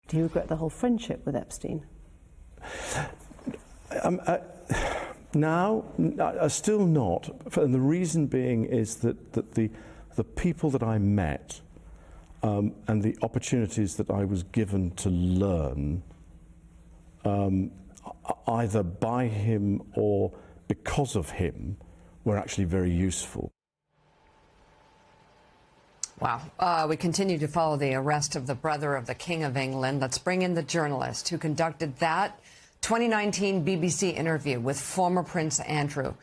Do you regret the whole friendship with Epstein? Now, still not. And the reason being is that the people that I met and the opportunities that I was given to learn, either by him or because of him, were actually very useful. Wow. We continue to follow the arrest of the brother of the King of England. Let's bring in the journalist who conducted that 2019 BBC interview with former Prince Andrew,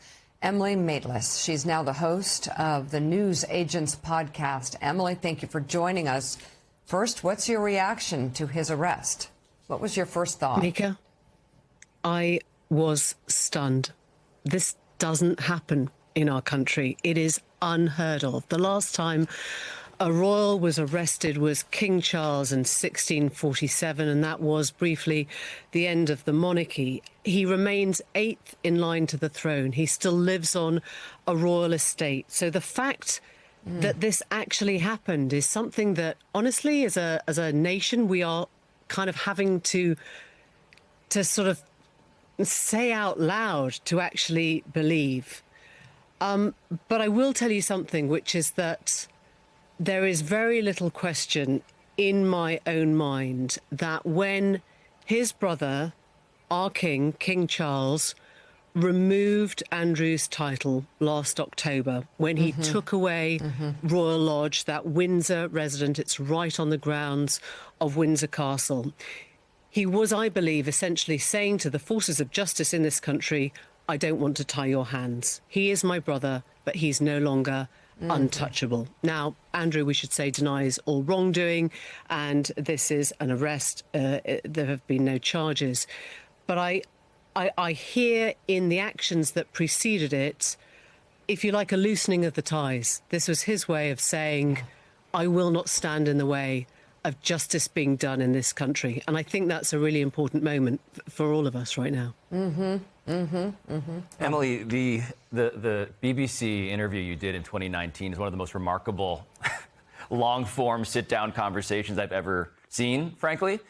Emily Maitlis. She's now the host of the News Agents podcast. Emily, thank you for joining us. First, what's your reaction to his arrest? What was your first thought? Mika, I was stunned. This doesn't happen in our country. It is unheard of. The last time a royal was arrested was King Charles in 1647, and that was briefly the end of the monarchy. He remains 8th in line to the throne. He still lives on a royal estate. So the fact that this actually happened is something that, honestly, as a nation, we are kind of having to sort of say out loud to actually believe. But I will tell you something, which is that there is very little question in my own mind that when his brother, our king, King Charles, removed Andrew's title last October, when he took away Royal Lodge, that Windsor resident, it's right on the grounds of Windsor Castle, he was, I believe, essentially saying to the forces of justice in this country, I don't want to tie your hands. He is my brother, but he's no longer untouchable. Now, Andrew, we should say, denies all wrongdoing, and this is an arrest. There have been no charges. But I hear in the actions that preceded it, if you like, a loosening of the ties. This was his way of saying, I will not stand in the way of justice being done in this country. And I think that's a really important moment for all of us right now. Emily, the BBC interview you did in 2019 is one of the most remarkable long-form sit-down conversations I've ever seen, frankly.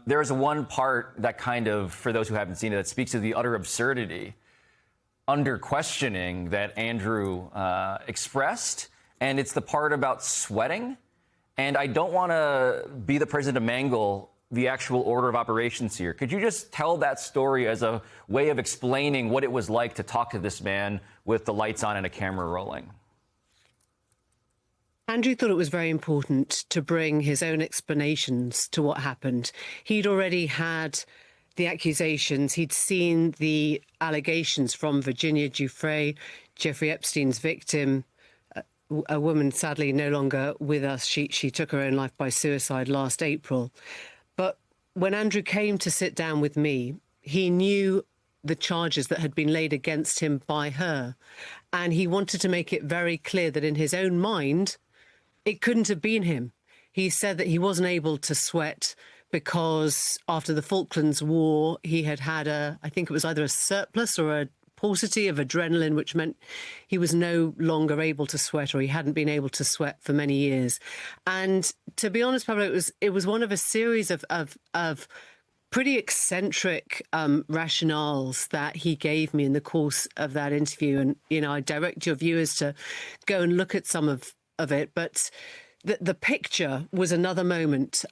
There's one part that kind of, for those who haven't seen it, that speaks to the utter absurdity under questioning that Andrew expressed, and it's the part about sweating. And I don't want to be the person to mangle the actual order of operations here. Could you just tell that story as a way of explaining what it was like to talk to this man with the lights on and a camera rolling? Andrew thought it was very important to bring his own explanations to what happened. He'd already had the accusations. He'd seen the allegations from Virginia Giuffre, Jeffrey Epstein's victim, a woman sadly no longer with us. She took her own life by suicide last April. But when Andrew came to sit down with me, he knew the charges that had been laid against him by her. And he wanted to make it very clear that in his own mind, it couldn't have been him. He said that he wasn't able to sweat because after the Falklands War, he had I think it was either a surplus or a paucity of adrenaline, which meant he was no longer able to sweat, or he hadn't been able to sweat for many years. And to be honest, Pablo, it was one of a series of pretty eccentric rationales that he gave me in the course of that interview. And, you know, I direct your viewers to go and look at some of it. But the picture was another moment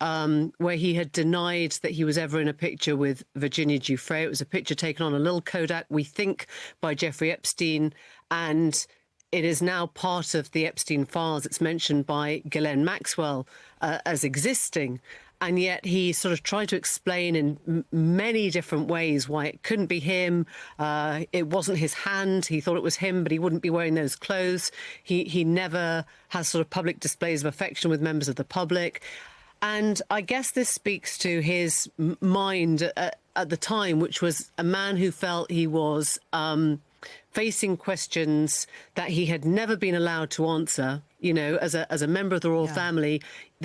where he had denied that he was ever in a picture with Virginia Giuffre. It was a picture taken on a little Kodak, we think, by Jeffrey Epstein, and it is now part of the Epstein files. It's mentioned by Ghislaine Maxwell as existing. And yet he sort of tried to explain in many different ways why it couldn't be him. It wasn't his hand. He thought it was him, but he wouldn't be wearing those clothes. He never has sort of public displays of affection with members of the public. And I guess this speaks to his mind at the time, which was a man who felt he was facing questions that he had never been allowed to answer. You know, as a member of the royal family,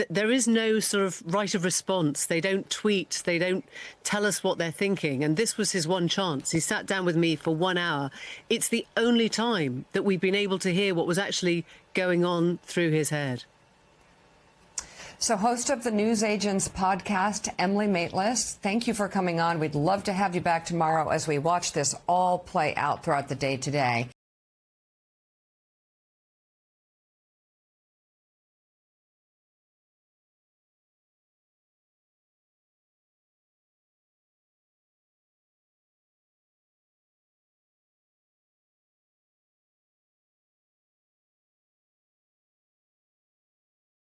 there is no sort of right of response. They don't tweet. They don't tell us what they're thinking. And this was his one chance. He sat down with me for 1 hour. It's the only time that we've been able to hear what was actually going on through his head. So, host of the News Agents podcast, Emily Maitlis, thank you for coming on. We'd love to have you back tomorrow as we watch this all play out throughout the day today.